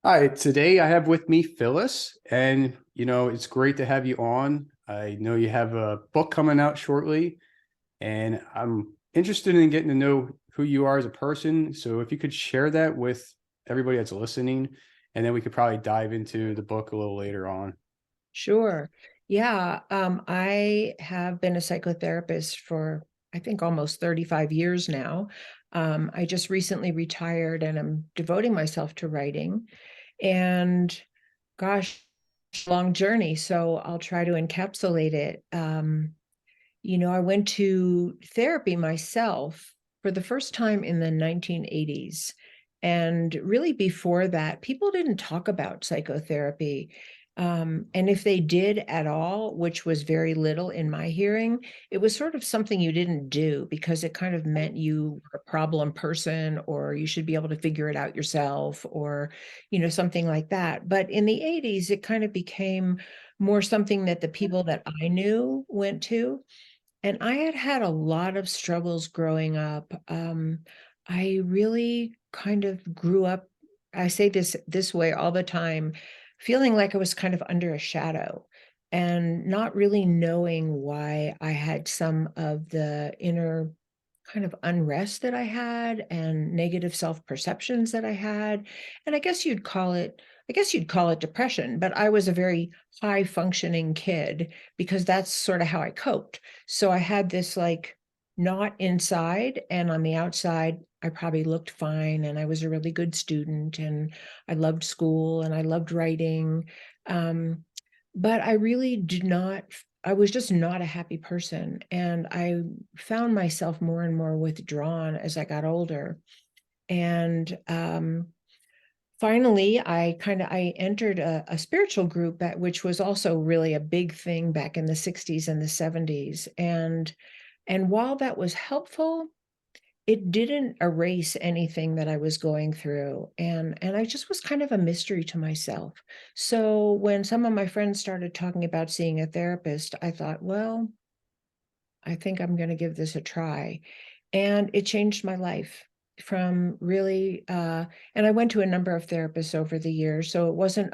Hi, today I have with me Phyllis, and it's great to have you on. I know you have a book coming out shortly, and I'm interested in getting to know who you are as a person. So if you could share that with everybody that's listening, and then we could probably dive into the book a little later on. Sure. Yeah. I have been a psychotherapist for, I think, almost 35 years now. I just recently retired and I'm devoting myself to writing. And gosh, long journey. So I'll try to encapsulate it. I went to therapy myself for the first time in the 1980s. And really before that, people didn't talk about psychotherapy. And if they did at all, which was very little in my hearing, it was sort of something you didn't do because it kind of meant you were a problem person or you should be able to figure it out yourself or, something like that. But in the 80s, it kind of became more something that the people that I knew went to. And I had had a lot of struggles growing up. I really kind of grew up, I say this way all the time, feeling like I was kind of under a shadow and not really knowing why I had some of the inner kind of unrest that I had and negative self-perceptions that I had. And I guess you'd call it depression, but I was a very high functioning kid because that's sort of how I coped. So I had this like not inside and on the outside, I probably looked fine and I was a really good student and I loved school and I loved writing. Um, but I really did not, I was just not a happy person. And I found myself more and more withdrawn as I got older. And finally, I entered a spiritual group which was also really a big thing back in the 60s and the 70s. And while that was helpful, it didn't erase anything that I was going through. And I just was kind of a mystery to myself. So when some of my friends started talking about seeing a therapist, I thought, well, I think I'm going to give this a try. And it changed my life from really and I went to a number of therapists over the years. So it wasn't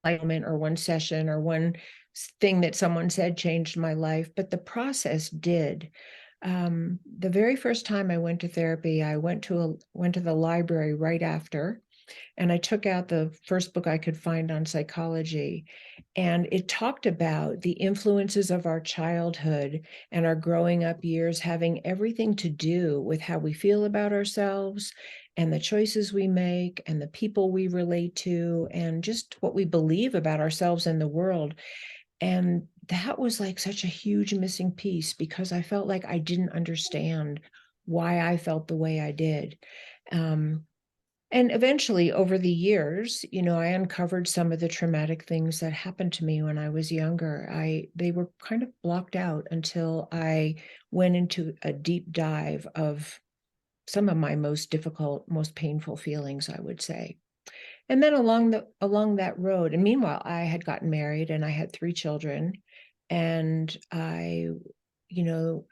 like a moment or one session or one thing that someone said changed my life, but the process did. The very first time I went to therapy, I went to the library right after, and I took out the first book I could find on psychology. And it talked about the influences of our childhood and our growing up years having everything to do with how we feel about ourselves and the choices we make and the people we relate to and just what we believe about ourselves and the world. And that was like such a huge missing piece because I felt like I didn't understand why I felt the way I did. Um, and eventually, over the years, I uncovered some of the traumatic things that happened to me when I was younger. They were kind of blocked out until I went into a deep dive of some of my most difficult, most painful feelings, I would say. And then along that road, and meanwhile, I had gotten married and I had three children, and I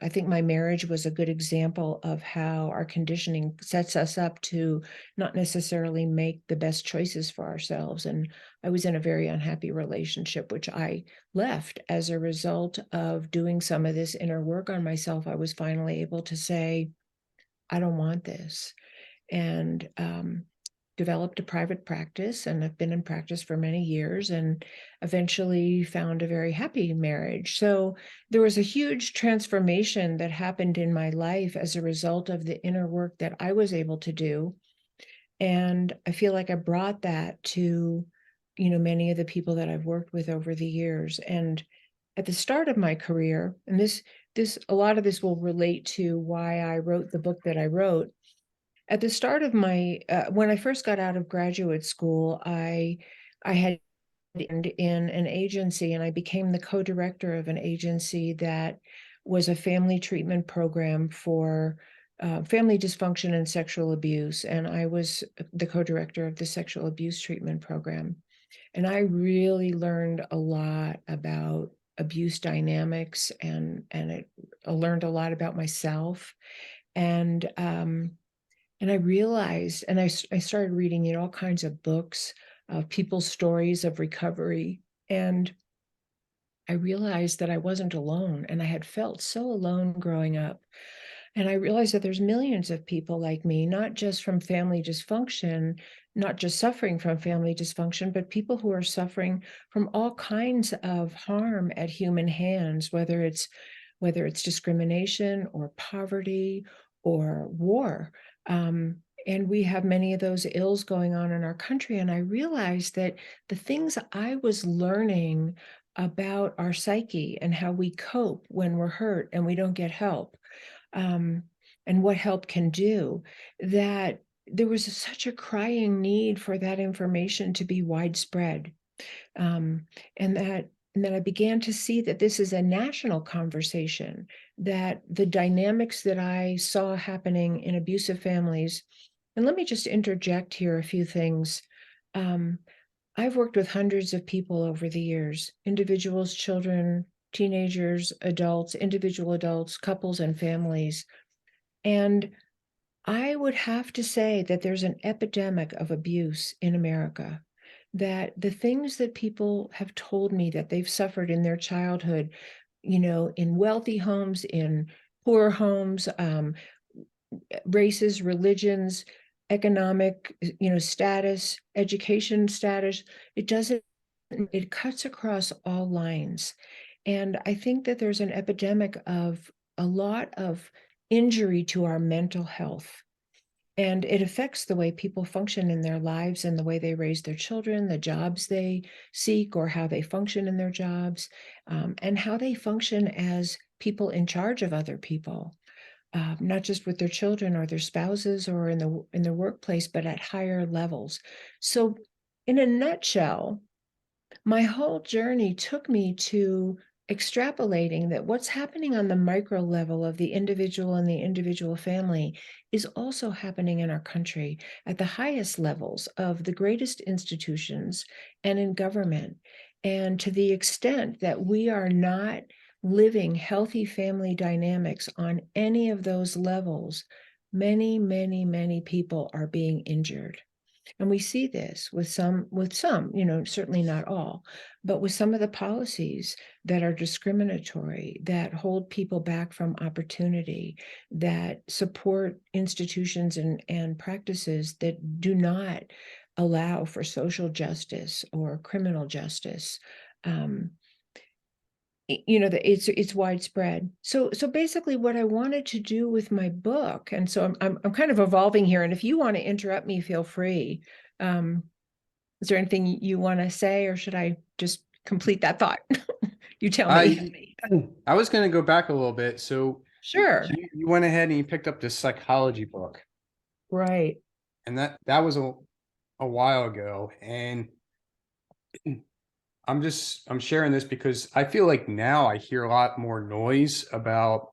think my marriage was a good example of how our conditioning sets us up to not necessarily make the best choices for ourselves. And I was in a very unhappy relationship, which I left as a result of doing some of this inner work on myself. I was finally able to say, I don't want this. And developed a private practice and I've been in practice for many years and eventually found a very happy marriage. So there was a huge transformation that happened in my life as a result of the inner work that I was able to do. And I feel like I brought that to, many of the people that I've worked with over the years. And at the start of my career, and a lot of this will relate to why I wrote the book that I wrote at the start of when I first got out of graduate school, I had in an agency and I became the co-director of an agency that was a family treatment program for family dysfunction and sexual abuse. And I was the co-director of the sexual abuse treatment program. And I really learned a lot about abuse dynamics I learned a lot about myself. And And I realized, and I started reading, all kinds of books of people's stories of recovery. And I realized that I wasn't alone, and I had felt so alone growing up. And I realized that there's millions of people like me, not just from family dysfunction, not just suffering from family dysfunction, but people who are suffering from all kinds of harm at human hands, whether it's discrimination or poverty or war. And we have many of those ills going on in our country. And I realized that the things I was learning about our psyche and how we cope when we're hurt and we don't get help, um, and what help can do, that there was such a crying need for that information to be widespread. Um, and that and then I began to see that this is a national conversation, that the dynamics that I saw happening in abusive families, and let me just interject here a few things. Um, I've worked with hundreds of people over the years, individuals, children, teenagers, adults, individual adults, couples, and families. And I would have to say that there's an epidemic of abuse in America, that the things that people have told me that they've suffered in their childhood, in wealthy homes, in poor homes, races, religions, economic, status, education status, it doesn't, it cuts across all lines. And I think that there's an epidemic of a lot of injury to our mental health. And it affects the way people function in their lives and the way they raise their children, the jobs they seek, or how they function in their jobs, and how they function as people in charge of other people, not just with their children or their spouses or in their workplace, but at higher levels. So, in a nutshell, my whole journey took me to extrapolating that what's happening on the micro level of the individual and the individual family is also happening in our country at the highest levels of the greatest institutions and in government. And to the extent that we are not living healthy family dynamics on any of those levels, many, many, many people are being injured. And we see this with some, certainly not all, but with some of the policies that are discriminatory, that hold people back from opportunity, that support institutions and practices that do not allow for social justice or criminal justice. Um, that it's widespread. So basically what I wanted to do with my book, and so I'm kind of evolving here, and if you want to interrupt me, feel free. um is there anything you want to say, or should I just complete that thought? You tell me. I I was going to go back a little bit. So Sure. you went ahead and you picked up this psychology book, Right. and that was a while ago. And I'm sharing this because I feel like now I hear a lot more noise about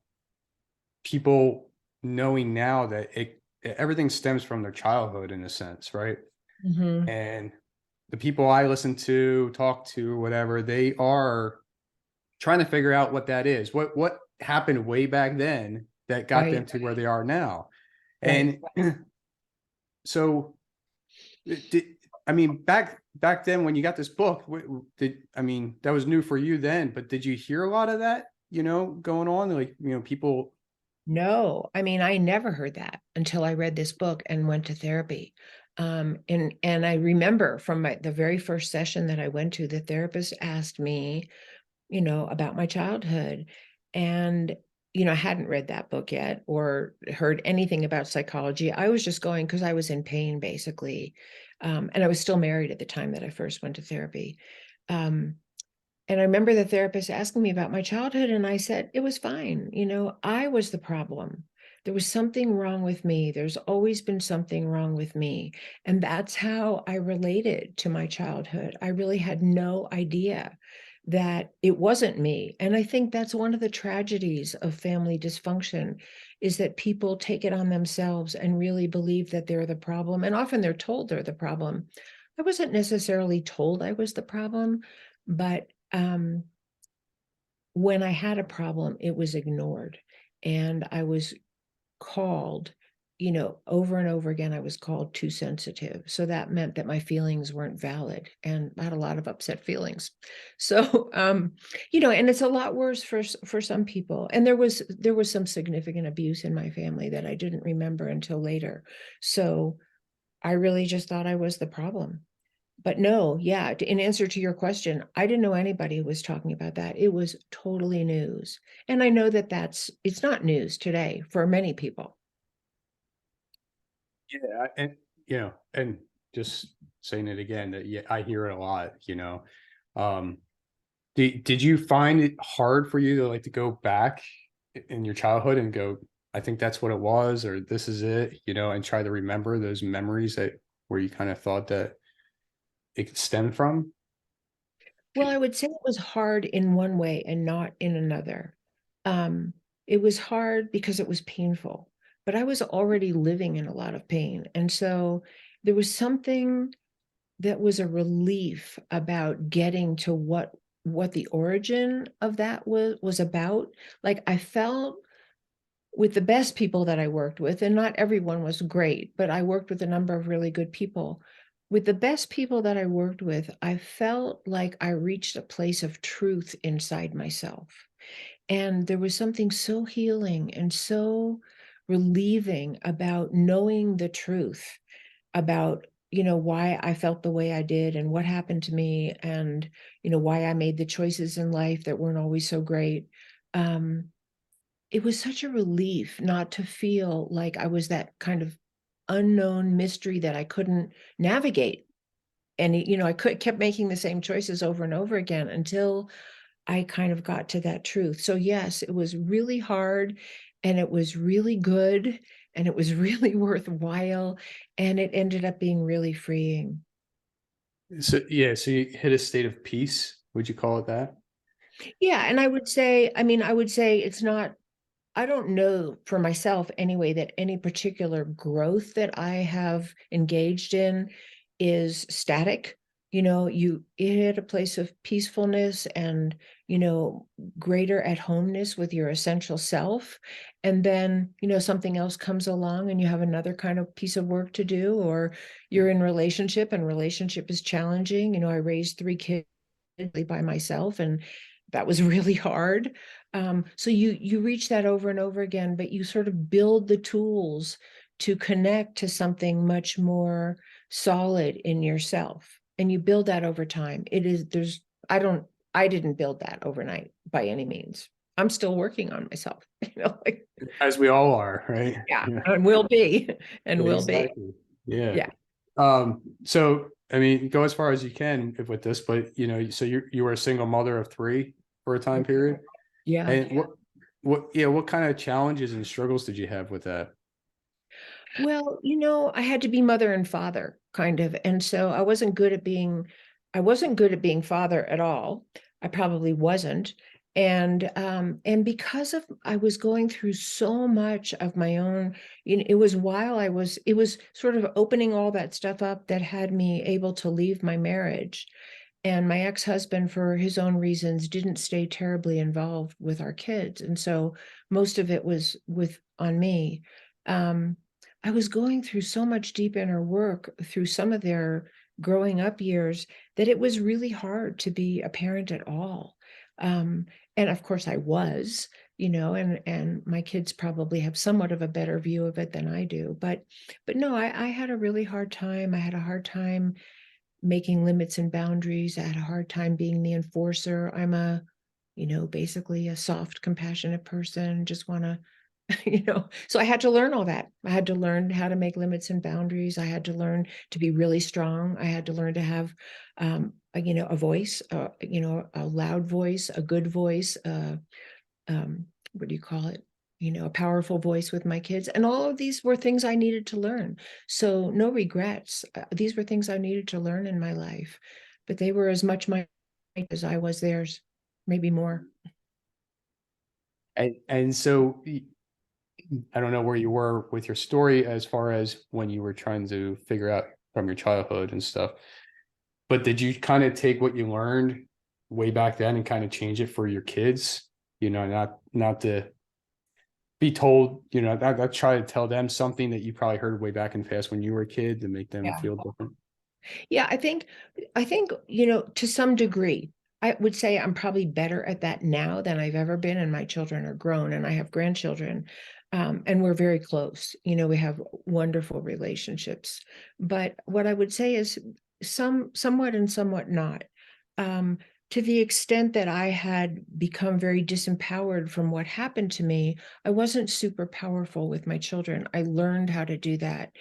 people knowing now that everything stems from their childhood in a sense, right? Hmm. And the people I listen to, talk to, whatever, they are trying to figure out what that is. What happened way back then that got them Right. to where they are now. Right. And so did, I mean back then when you got this book, that was new for you then, but did you hear a lot of that, going on? Like, people. No, I mean, I never heard that until I read this book and went to therapy. And I remember from the very first session that I went to, the therapist asked me, about my childhood. And, I hadn't read that book yet or heard anything about psychology. I was just going because I was in pain, basically. And I was still married at the time that I first went to therapy. Um, and I remember the therapist asking me about my childhood, and I said, it was fine. I was the problem. There was something wrong with me. There's always been something wrong with me. And that's how I related to my childhood. I really had no idea that it wasn't me. And I think that's one of the tragedies of family dysfunction, is that people take it on themselves and really believe that they're the problem. And often they're told they're the problem. I wasn't necessarily told I was the problem, but when I had a problem, it was ignored. And I was called over and over again, I was called too sensitive. So that meant that my feelings weren't valid, and I had a lot of upset feelings. So, and it's a lot worse for some people. And there was some significant abuse in my family that I didn't remember until later. So I really just thought I was the problem. But no, yeah, in answer to your question, I didn't know anybody who was talking about that. It was totally news. And I know that it's not news today for many people. Yeah, and and just saying it again, that yeah, I hear it a lot. Um, did you find it hard for you to like to go back in your childhood and go, I think that's what it was, or this is it, and try to remember those memories that where you kind of thought that it stemmed from? Well, I would say it was hard in one way and not in another. Um, it was hard because it was painful, but I was already living in a lot of pain. And so there was something that was a relief about getting to what the origin of that was about. Like I felt with the best people that I worked with, and not everyone was great, but I worked with a number of really good people. With the best people that I worked with, I felt like I reached a place of truth inside myself. And there was something so healing and so relieving about knowing the truth about, why I felt the way I did and what happened to me, and, why I made the choices in life that weren't always so great. Um, it was such a relief not to feel like I was that kind of unknown mystery that I couldn't navigate. And, kept making the same choices over and over again until I kind of got to that truth. So, yes, it was really hard, and it was really good, and it was really worthwhile. And it ended up being really freeing. So yeah, so you hit a state of peace. Would you call it that? Yeah. And I would say it's not, I don't know for myself anyway that any particular growth that I have engaged in is static. You hit a place of peacefulness and, greater at homeness with your essential self. And then, something else comes along and you have another kind of piece of work to do, or you're in relationship and relationship is challenging. I raised 3 kids by myself, and that was really hard. So you reach that over and over again, but you sort of build the tools to connect to something much more solid in yourself, and you build that over time. It is there's I didn't build that overnight by any means. I'm still working on myself, like, As we all are, right? yeah, Yeah, and will be, and will be. exactly. Yeah. Yeah. So I mean, go as far as you can with this, but so you were a single mother of three for a time period. Yeah. And what kind of challenges and struggles did you have with that? Well, I had to be mother and father kind of. And so I wasn't good at being father at all. I probably wasn't. And because of I was going through so much of my own, it was sort of opening all that stuff up that had me able to leave my marriage. And my ex-husband, for his own reasons, didn't stay terribly involved with our kids. And so most of it was with on me. Um, I was going through so much deep inner work through some of their growing up years that it was really hard to be a parent at all. Um, and of course I was, and my kids probably have somewhat of a better view of it than I do. But no, I had a really hard time. I had a hard time making limits and boundaries. I had a hard time being the enforcer. I'm basically a soft, compassionate person, just want to, so I had to learn all that. I had to learn how to make limits and boundaries. I had to learn to be really strong. I had to learn to have, a voice, a loud voice, a good voice, what do you call it? A powerful voice with my kids. And all of these were things I needed to learn. So no regrets. These were things I needed to learn in my life, but they were as much my as I was theirs, maybe more. And so I don't know where you were with your story as far as when you were trying to figure out from your childhood and stuff. But did you kind of take what you learned way back then and kind of change it for your kids? Not to be told, I try to tell them something that you probably heard way back in the past when you were a kid to make them Yeah. feel different. Yeah, I think, to some degree, I would say I'm probably better at that now than I've ever been, and my children are grown and I have grandchildren. And we're very close. We have wonderful relationships. But what I would say is somewhat and somewhat not. Um, to the extent that I had become very disempowered from what happened to me, I wasn't super powerful with my children. I learned how to do that.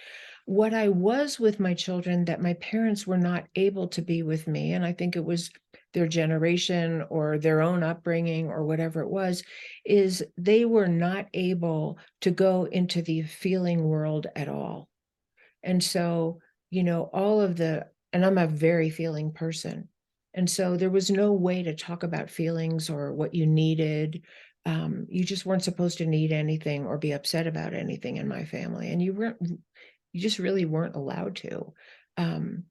What I was with my children that my parents were not able to be with me, and I think it was their generation or their own upbringing or whatever it was, is they were not able to go into the feeling world at all. And so, and I'm a very feeling person. And so there was no way to talk about feelings or what you needed. You just weren't supposed to need anything or be upset about anything in my family. And you just really weren't allowed to. Um,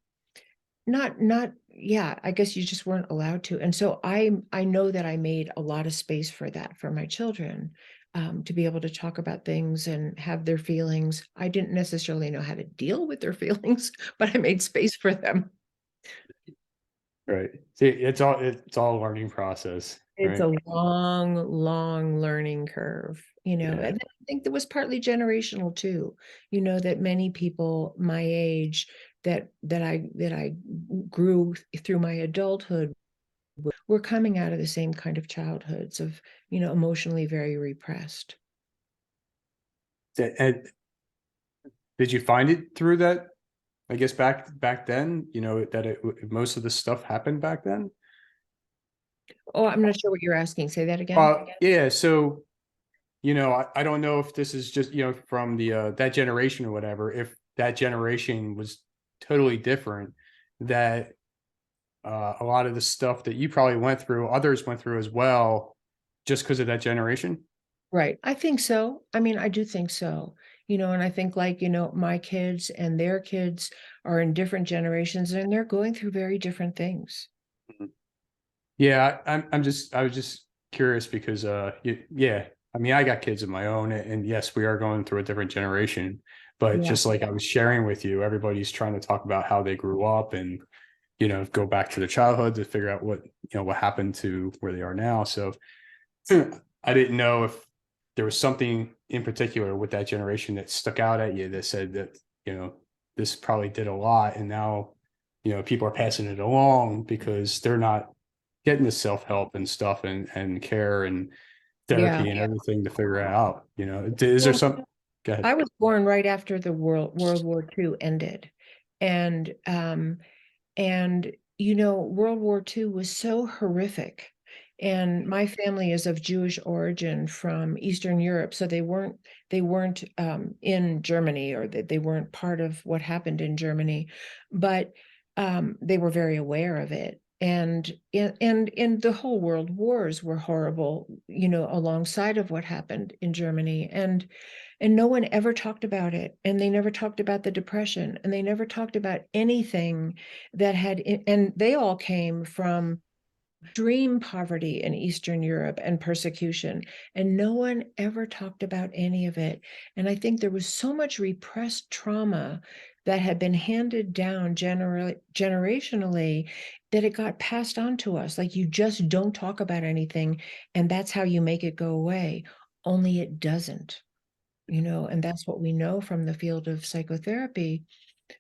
yeah, I guess you just weren't allowed to. And so I know that I made a lot of space for that for my children, to be able to talk about things and have their feelings. I didn't necessarily know how to deal with their feelings, but I made space for them. Right. See, it's all a learning process, It's right? a long, long learning curve, and Yeah. then I think that was partly generational too, that many people my age that I grew through my adulthood were coming out of the same kind of childhoods of, emotionally very repressed. And did you find it through that? I guess back then, that most of the stuff happened back then. Oh, I'm not sure what you're asking. Say that again. Yeah. So, I don't know if this is just, from the that generation or whatever, if that generation was totally different, that a lot of the stuff that you probably went through, others went through as well, just because of that generation. Right. I think so. I mean, I do think so. And I think like, my kids and their kids are in different generations and they're going through very different things. Mhm. Yeah, I was just curious because yeah, I mean, I got kids of my own, and yes, we are going through a different generation, but Yeah. just like I was sharing with you, everybody's trying to talk about how they grew up and go back to their childhood to figure out what happened to where they are now. So I didn't know if there was something in particular with that generation that stuck out at you that said that, this probably did a lot. And now, people are passing it along because they're not getting the self-help and stuff and care and Yeah. therapy and everything to figure it out. Is there Well, some, go ahead. I was born right after the World War II ended. And World War II was so horrific. And my family is of Jewish origin from Eastern Europe, so they weren't in Germany, or that they weren't part of what happened in Germany, but they were very aware of it. And the whole world wars were horrible, alongside of what happened in Germany. And no one ever talked about it. And they never talked about the depression. And they never talked about anything and they all came from extreme poverty in Eastern Europe and persecution. And no one ever talked about any of it. And I think there was so much repressed trauma that had been handed down generationally that it got passed on to us. Like, you just don't talk about anything, and that's how you make it go away. Only it doesn't. And that's what we know from the field of psychotherapy,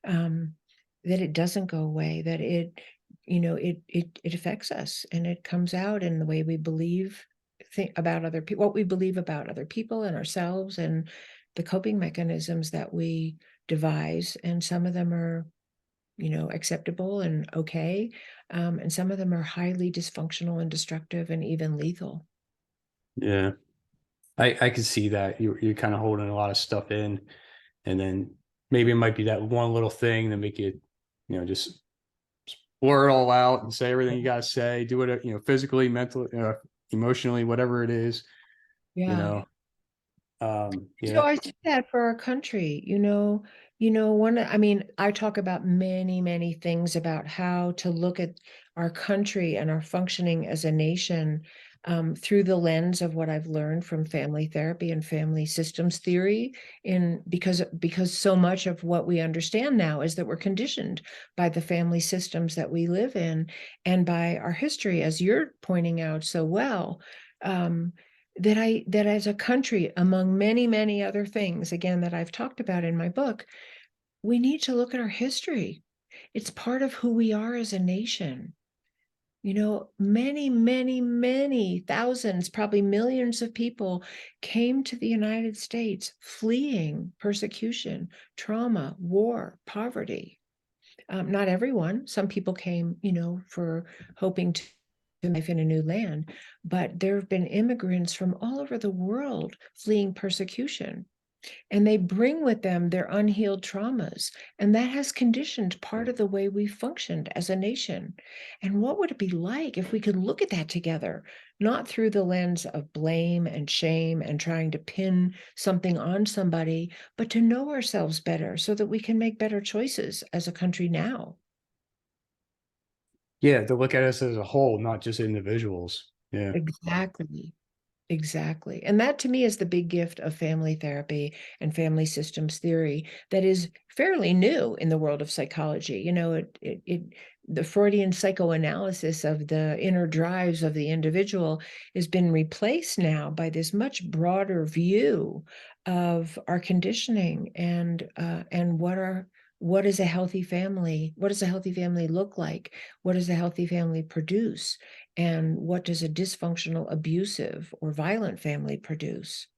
um, that it doesn't go away, that it affects us, and it comes out in the way we think about other people, what we believe about other people and ourselves, and the coping mechanisms that we devise. And some of them are, acceptable and okay. And some of them are highly dysfunctional and destructive and even lethal. Yeah. I can see that you're kind of holding a lot of stuff in, and then maybe it might be that one little thing that make you, just blur it all out and say everything you got to say, do it, physically, mentally, emotionally, whatever it is, you Yeah. know. So Yeah, I see that for our country, I mean, I talk about many, many things about how to look at our country and our functioning as a nation, through the lens of what I've learned from family therapy and family systems theory, because so much of what we understand now is that we're conditioned by the family systems that we live in and by our history, as you're pointing out so well. That as a country, among many, many other things, again, that I've talked about in my book, we need to look at our history. It's part of who we are as a nation. Many, many, many thousands, probably millions of people came to the United States fleeing persecution, trauma, war, poverty. Not everyone. Some people came, for hoping to live in a new land, but there have been immigrants from all over the world fleeing persecution. And they bring with them their unhealed traumas. And that has conditioned part of the way we functioned as a nation. And what would it be like if we could look at that together, not through the lens of blame and shame and trying to pin something on somebody, but to know ourselves better so that we can make better choices as a country now? Yeah, to look at us as a whole, not just individuals. Yeah. Exactly. Exactly. And that to me is the big gift of family therapy and family systems theory that is fairly new in the world of psychology. The Freudian psychoanalysis of the inner drives of the individual has been replaced now by this much broader view of our conditioning and what is a healthy family? What does a healthy family look like? What does a healthy family produce? And what does a dysfunctional, abusive, or violent family produce?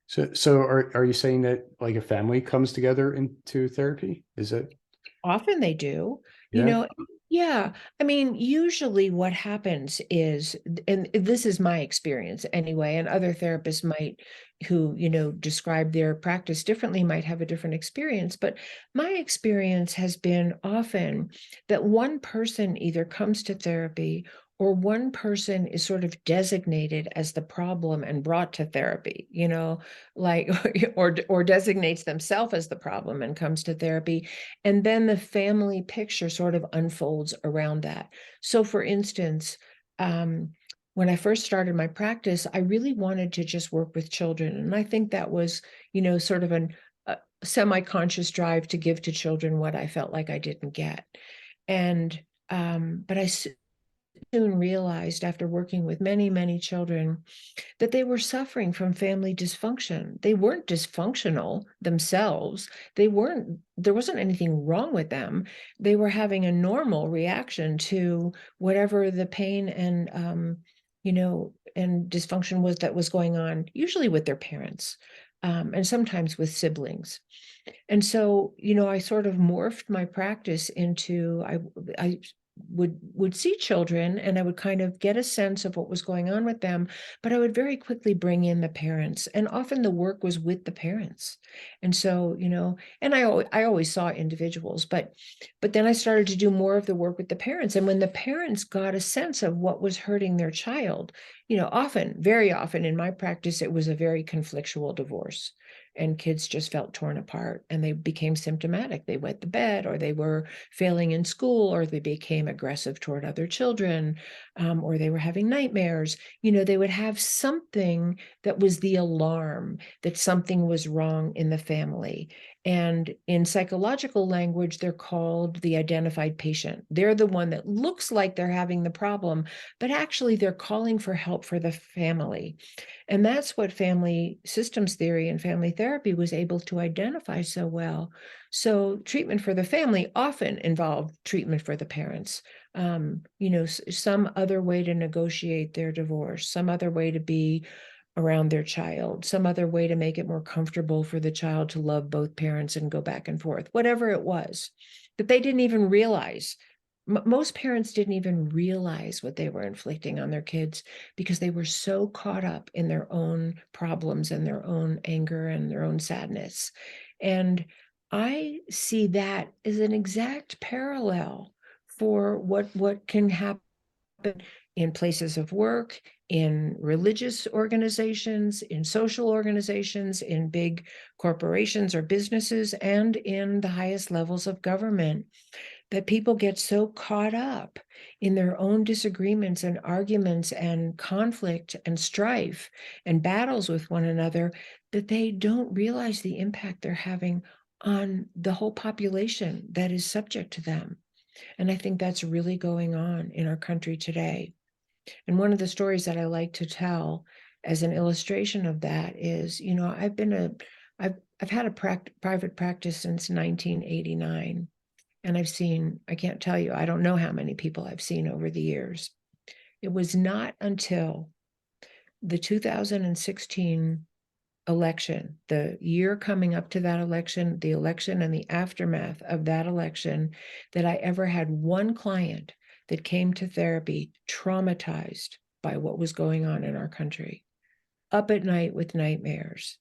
So are you saying that like a family comes together into therapy? Is it? Often they do, you Yeah. know, yeah. I mean, usually what happens is, and this is my experience anyway, and other therapists might, who, describe their practice differently, might have a different experience. But my experience has been often that one person either comes to therapy or one person is sort of designated as the problem and brought to therapy, like, or designates themselves as the problem and comes to therapy. And then the family picture sort of unfolds around that. So, for instance, when I first started my practice, I really wanted to just work with children. And I think that was, sort of a semi-conscious drive to give to children what I felt like I didn't get. And, but I soon realized after working with many, many children that they were suffering from family dysfunction. They weren't dysfunctional themselves. There wasn't anything wrong with them. They were having a normal reaction to whatever the pain and dysfunction was that was going on, usually with their parents, and sometimes with siblings. And so, I sort of morphed my practice into I would see children and I would kind of get a sense of what was going on with them, but I would very quickly bring in the parents, and often the work was with the parents. And so, and I always saw individuals, but then I started to do more of the work with the parents. And when the parents got a sense of what was hurting their child, often, very often in my practice, it was a very conflictual divorce. And kids just felt torn apart and they became symptomatic. They wet the bed, or they were failing in school, or they became aggressive toward other children, or they were having nightmares. They would have something that was the alarm that something was wrong in the family. And in psychological language, they're called the identified patient. They're the one that looks like they're having the problem, but actually they're calling for help for the family. And that's what family systems theory and family therapy was able to identify so well. So treatment for the family often involved treatment for the parents. Some other way to negotiate their divorce, some other way to be around their child, some other way to make it more comfortable for the child to love both parents and go back and forth, whatever it was that they didn't even realize. Most parents didn't even realize what they were inflicting on their kids because they were so caught up in their own problems and their own anger and their own sadness. And I see that as an exact parallel for what can happen in places of work, in religious organizations, in social organizations, in big corporations or businesses, and in the highest levels of government. that people get so caught up in their own disagreements and arguments and conflict and strife and battles with one another that they don't realize the impact they're having on the whole population that is subject to them. And I think that's really going on in our country today. And one of the stories that I like to tell as an illustration of that is, I've had a private practice since 1989. And I can't tell you, I don't know how many people I've seen over the years. It was not until the 2016 election, the year coming up to that election, the election and the aftermath of that election, that I ever had one client that came to therapy traumatized by what was going on in our country, up at night with nightmares,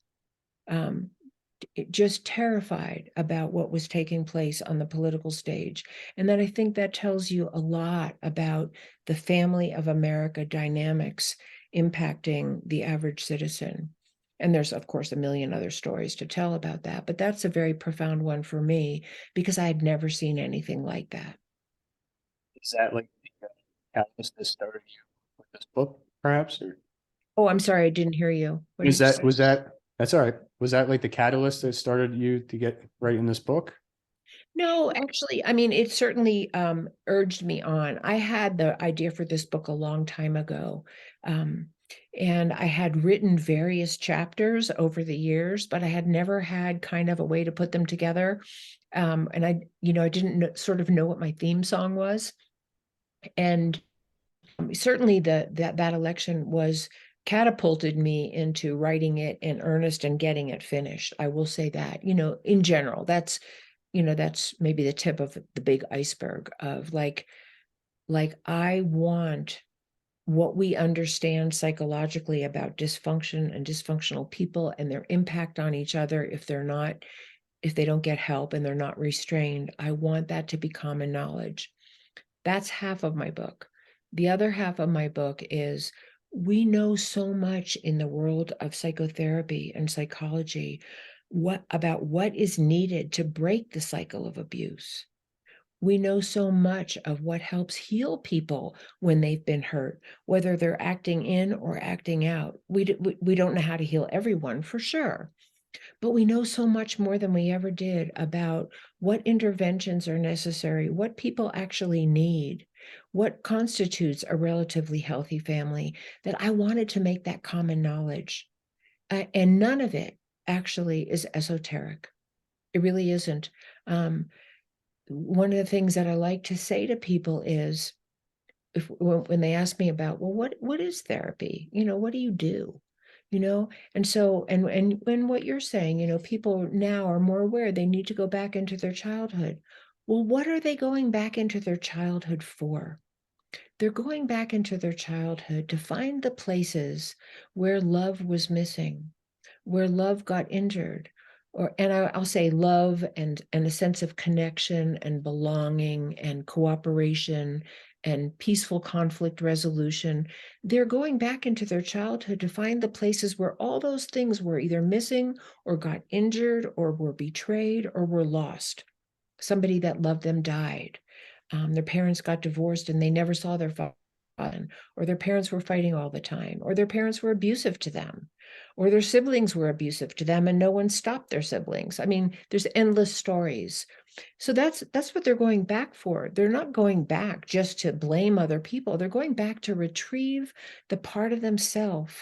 just terrified about what was taking place on the political stage. And then I think that tells you a lot about the family of America dynamics impacting the average citizen. And there's, of course, a million other stories to tell about that, but that's a very profound one for me because I had never seen anything like that. Is that like the catalyst that started you with this book, perhaps? Or Oh, I'm sorry, I didn't hear you. What did you say? that's all right. Was that like the catalyst that started you to get writing this book? No, actually, I mean, it certainly urged me on. I had the idea for this book a long time ago. And I had written various chapters over the years, but I had never had kind of a way to put them together. And I didn't sort of know what my theme song was. And certainly that election was catapulted me into writing it in earnest and getting it finished. I will say that, in general, that's maybe the tip of the big iceberg of like I want what we understand psychologically about dysfunction and dysfunctional people and their impact on each other if they don't get help and they're not restrained. I want that to be common knowledge. That's half of my book. The other half of my book is we know so much in the world of psychotherapy and psychology about what is needed to break the cycle of abuse. We know so much of what helps heal people when they've been hurt, whether they're acting in or acting out. We don't know how to heal everyone for sure, but we know so much more than we ever did about what interventions are necessary, what people actually need, what constitutes a relatively healthy family, that I wanted to make that common knowledge. And none of it actually is esoteric. It really isn't. One of the things that I like to say to people is, when they ask me about, well, what is therapy? What do you do? And so, and when what you're saying, people now are more aware they need to go back into their childhood. Well, what are they going back into their childhood for? They're going back into their childhood to find the places where love was missing, where love got injured, and I'll say love and a sense of connection and belonging and cooperation and peaceful conflict resolution. They're going back into their childhood to find the places where all those things were either missing or got injured or were betrayed or were lost. Somebody that loved them died. Their parents got divorced and they never saw their father, or their parents were fighting all the time, or their parents were abusive to them, or their siblings were abusive to them and no one stopped their siblings. I mean, there's endless stories. So that's what they're going back for. They're not going back just to blame other people. They're going back to retrieve the part of themselves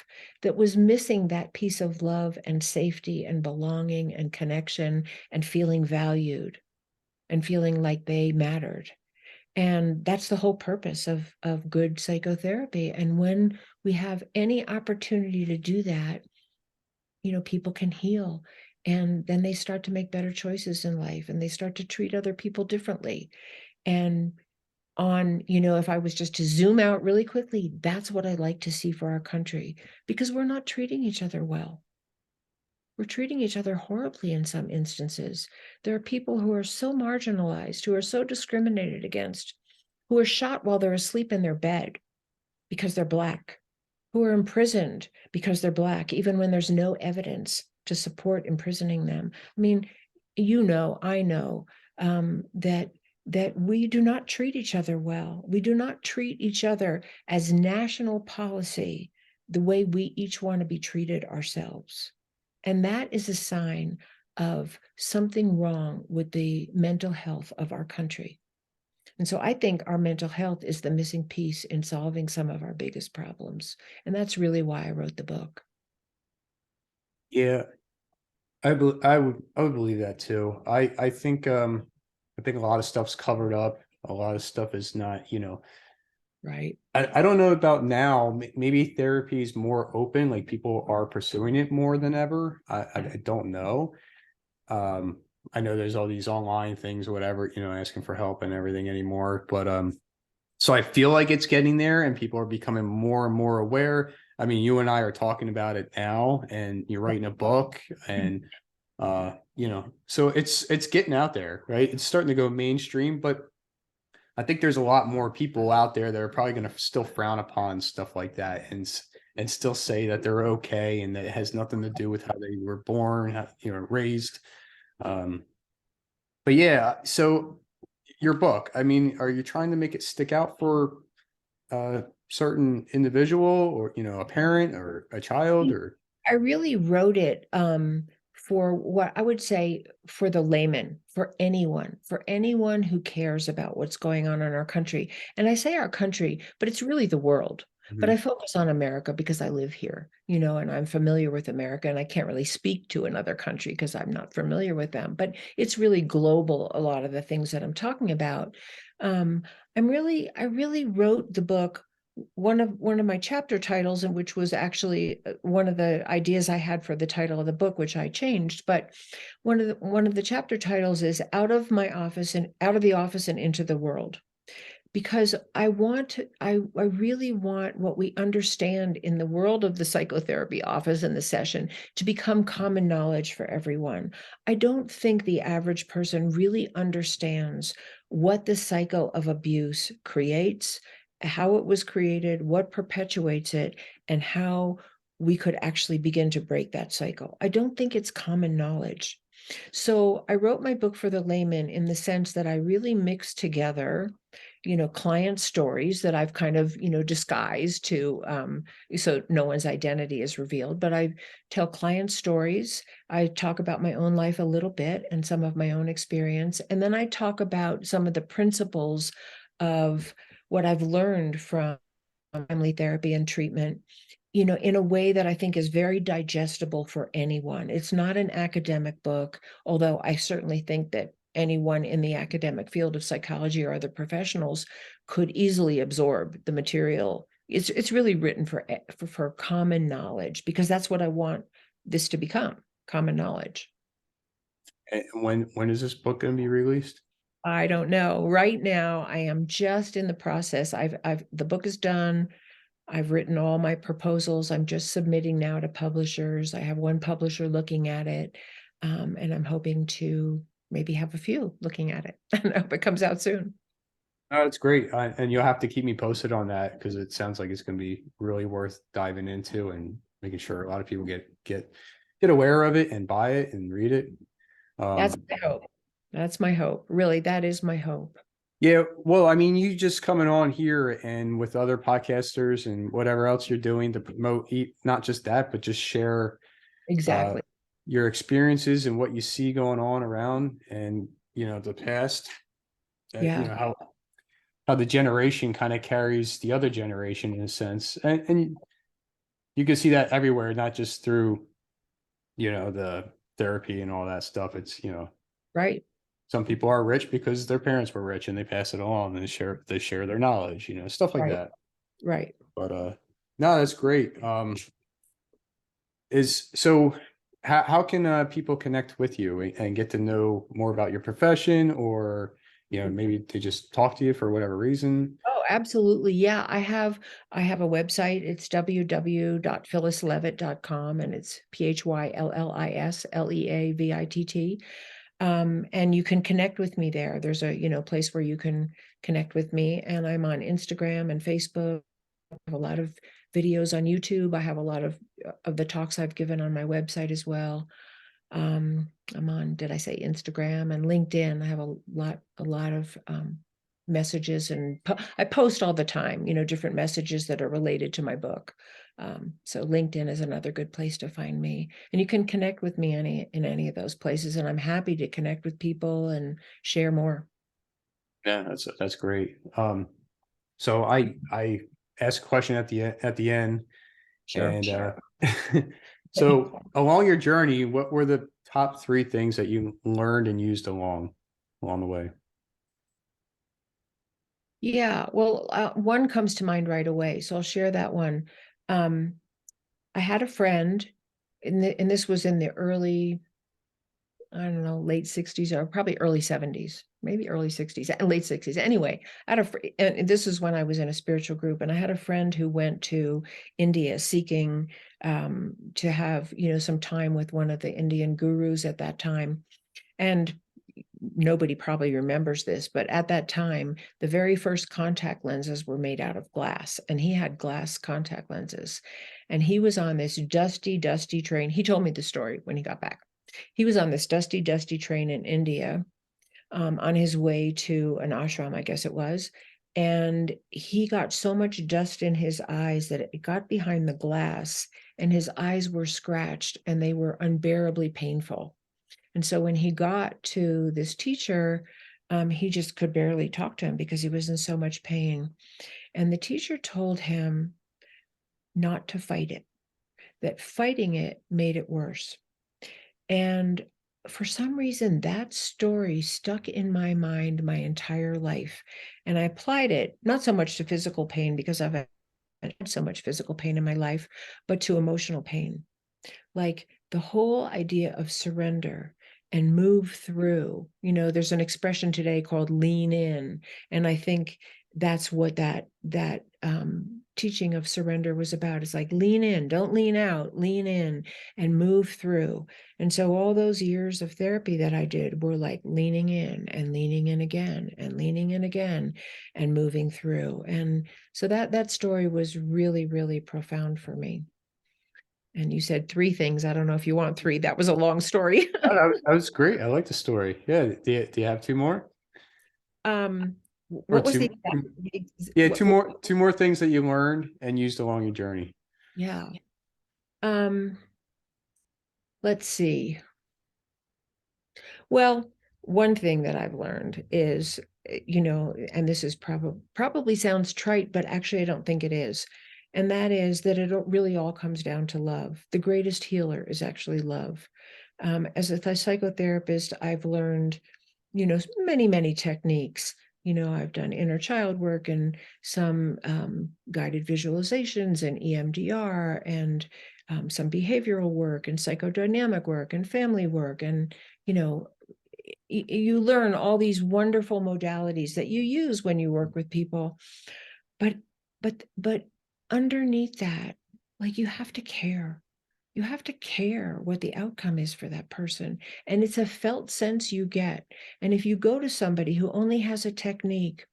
that was missing that piece of love and safety and belonging and connection and feeling valued and feeling like they mattered. And that's the whole purpose of good psychotherapy. And when we have any opportunity to do that, people can heal. And then they start to make better choices in life and they start to treat other people differently. And if I was just to zoom out really quickly, that's what I like to see for our country, because we're not treating each other well. We're treating each other horribly in some instances. There are people who are so marginalized, who are so discriminated against, who are shot while they're asleep in their bed because they're Black, who are imprisoned because they're Black, even when there's no evidence to support imprisoning them. I mean, I know that that we do not treat each other well. We do not treat each other as national policy the way we each want to be treated ourselves. And that is a sign of something wrong with the mental health of our country. And so I think our mental health is the missing piece in solving some of our biggest problems. And that's really why I wrote the book. Yeah, I would believe that too. I think a lot of stuff's covered up. A lot of stuff is not, Right. I don't know about now. Maybe therapy is more open, like people are pursuing it more than ever. I don't know. Um, I know there's all these online things, whatever, asking for help and everything anymore. But so I feel like it's getting there and people are becoming more and more aware. I mean, you and I are talking about it now, and you're writing a book, and so it's getting out there, right? It's starting to go mainstream, but I think there's a lot more people out there that are probably going to still frown upon stuff like that, and still say that they're okay and that it has nothing to do with how they were born, raised. Um, but yeah, so your book, I mean, are you trying to make it stick out for a certain individual, or a parent or a child, or I really wrote it for what I would say for the layman, for anyone who cares about what's going on in our country. And I say our country, but it's really the world. But Mhm. I focus on America because I live here, and I'm familiar with America, and I can't really speak to another country because I'm not familiar with them. But it's really global, a lot of the things that I'm talking about. Um, I really wrote the book, one of my chapter titles, and which was actually one of the ideas I had for the title of the book, which I changed. But one of the chapter titles is out of the office and into the world, because I really want what we understand in the world of the psychotherapy office and the session to become common knowledge for everyone. I don't think the average person really understands what the cycle of abuse creates, how it was created, what perpetuates it, and how we could actually begin to break that cycle. I don't think it's common knowledge. So I wrote my book for the layman in the sense that I really mixed together, client stories that I've kind of, disguised to, so no one's identity is revealed, but I tell client stories. I talk about my own life a little bit and some of my own experience. And then I talk about some of the principles of what I've learned from family therapy and treatment, in a way that I think is very digestible for anyone. It's not an academic book, although I certainly think that anyone in the academic field of psychology or other professionals could easily absorb the material. It's really written for common knowledge, because that's what I want this to become, common knowledge. and when is this book going to be released? I don't know. Right now, I am just in the process. The book is done. I've written all my proposals. I'm just submitting now to publishers. I have one publisher looking at it, and I'm hoping to maybe have a few looking at it. And I hope it comes out soon. Oh, that's great. And you'll have to keep me posted on that, because it sounds like it's going to be really worth diving into and making sure a lot of people get aware of it and buy it and read it. That's Um, my hope. That's my hope. Really, that is my hope. yeah, well, I mean, you just coming on here and with other podcasters and whatever else you're doing to promote, not just that, but just share uh, Exactly. your experiences and what you see going on around, and the past. Yeah. How the generation kind of carries the other generation in a sense, and you can see that everywhere, not just through the therapy and all that stuff. It's Right. some people are rich because their parents were rich and they pass it on and they share their knowledge, stuff like Right. that. Right. But no, that's great. Is so how can people connect with you and get to know more about your profession, or maybe they just talk to you for whatever reason? Oh, absolutely. Yeah, I have a website. It's www.phyllisleavitt.com, and it's PhyllisLeavitt. And you can connect with me there. There's a, place where you can connect with me, and I'm on Instagram and Facebook. I have a lot of videos on YouTube. I have a lot of the talks I've given on my website as well. I'm on, did I say Instagram and LinkedIn? I have a lot of messages, and I post all the time, different messages that are related to my book. So LinkedIn is another good place to find me, and you can connect with me in any of those places. And I'm happy to connect with people and share more. Yeah, that's great. So I ask a question at the end, Sure. and so along your journey, what were the top three things that you learned and used along the way? Yeah, well, one comes to mind right away, so I'll share that one. Um, I had a friend, and this was in the early, I don't know, late 60s or probably early 70s, maybe early 60s, late 60s. Anyway, I had and this is when I was in a spiritual group, and I had a friend who went to India seeking to have, some time with one of the Indian gurus at that time. And nobody probably remembers this, but at that time, the very first contact lenses were made out of glass, and he had glass contact lenses. And he was on this dusty, dusty train. He told me the story when he got back. He was on this dusty, dusty train in India, on his way to an ashram, I guess it was. And he got so much dust in his eyes that it got behind the glass, and his eyes were scratched and they were unbearably painful. And so when he got to this teacher, he just could barely talk to him because he was in so much pain. And the teacher told him not to fight it, that fighting it made it worse. And for some reason, that story stuck in my mind my entire life. And I applied it, not so much to physical pain, because I've had so much physical pain in my life, but to emotional pain. Like the whole idea of surrender and move through. There's an expression today called lean in, and I think that's what that teaching of surrender was about. It's like lean in, don't lean out, lean in and move through. And so all those years of therapy that I did were like leaning in and leaning in again and leaning in again and moving through. And so that story was really, really profound for me. And you said three things. I don't know if you want three. That was a long story. Oh, that was great. I like the story. Yeah. Do you have two more or What was the two? exact? Yeah, two more things that you learned and used along your journey. Yeah. Um, let's see. Well, one thing that I've learned is, and this is probably sounds trite, but actually I don't think it is. And that is that it really all comes down to love. The greatest healer is actually love. As a psychotherapist, I've learned, many, many techniques. I've done inner child work and some guided visualizations and EMDR and some behavioral work and psychodynamic work and family work. And, you know, you learn all these wonderful modalities that you use when you work with people. But, but underneath that, like you have to care. You have to care what the outcome is for that person. And it's a felt sense you get. And if you go to somebody who only has a technique,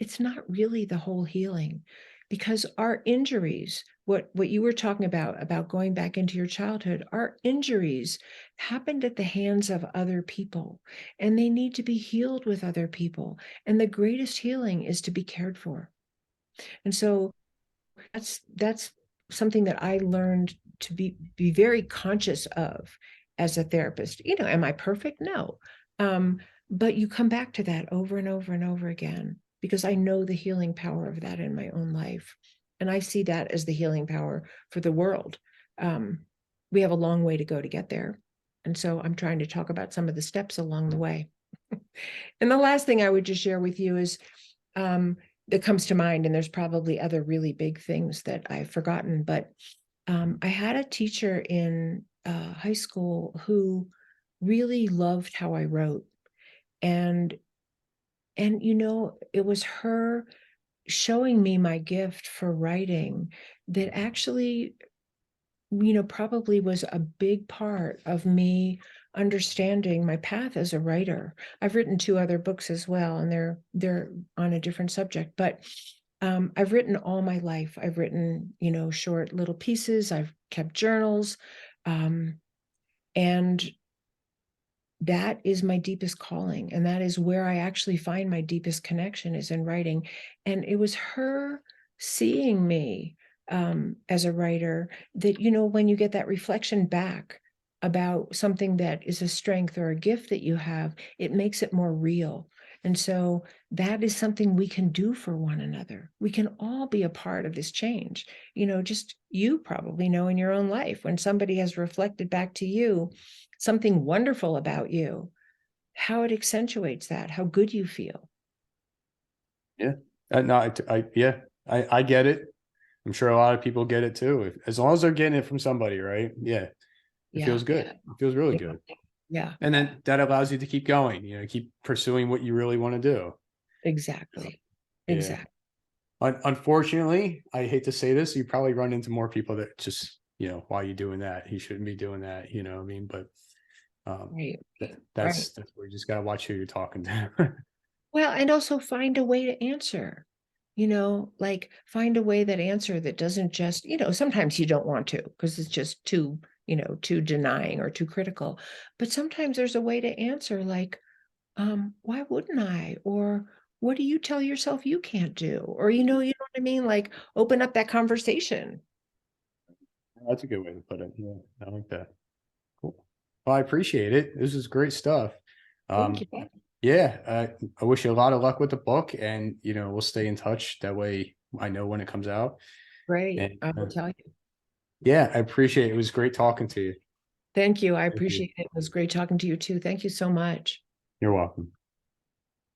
it's not really the whole healing, because our injuries, what you were talking about going back into your childhood, our injuries happened at the hands of other people, and they need to be healed with other people. And the greatest healing is to be cared for. And so that's something that I learned to be very conscious of as a therapist. Am I perfect? No. But you come back to that over and over and over again, because I know the healing power of that in my own life. And I see that as the healing power for the world. We have a long way to go to get there. And so I'm trying to talk about some of the steps along the way. And the last thing I would just share with you is, that comes to mind, and there's probably other really big things that I've forgotten, but I had a teacher in high school who really loved how I wrote. And it was her showing me my gift for writing that actually, probably was a big part of me understanding my path as a writer. I've written two other books as well, and they're on a different subject, but I've written all my life. I've written, short little pieces. I've kept journals. Um, And that is my deepest calling. And that is where I actually find my deepest connection, is in writing. And it was her seeing me as a writer that, when you get that reflection back about something that is a strength or a gift that you have, it makes it more real. And so that is something we can do for one another. We can all be a part of this change. Just you probably know in your own life when somebody has reflected back to you something wonderful about you, how it accentuates that, how good you feel. Yeah. No, yeah, I get it. I'm sure a lot of people get it too. As long as they're getting it from somebody, right? Yeah. It Yeah. feels good. It feels really good. Yeah, And then that allows you to keep going, keep pursuing what you really want to do. exactly. Yeah. Exactly. Unfortunately, I hate to say this, you probably run into more people that just, why are you doing that? You shouldn't be doing that. You know what I mean? But Right. Right. that's where you just got to watch who you're talking to. Well, and also find a way to answer, like find a way that doesn't just, sometimes you don't want to because it's just too, too denying or too critical. But sometimes there's a way to answer like, why wouldn't I? Or what do you tell yourself you can't do? Or, you know what I mean? Like open up that conversation. That's a good way to put it. Yeah, I like that. Cool. Well, I appreciate it. This is great stuff. Thank you. Yeah, I wish you a lot of luck with the book, and we'll stay in touch. That way, I know when it comes out. Great. And I will tell you. yeah, I appreciate it. It was great talking to you. Thank you. I Thank you. appreciate it. It was great talking to you too. Thank you so much. You're welcome.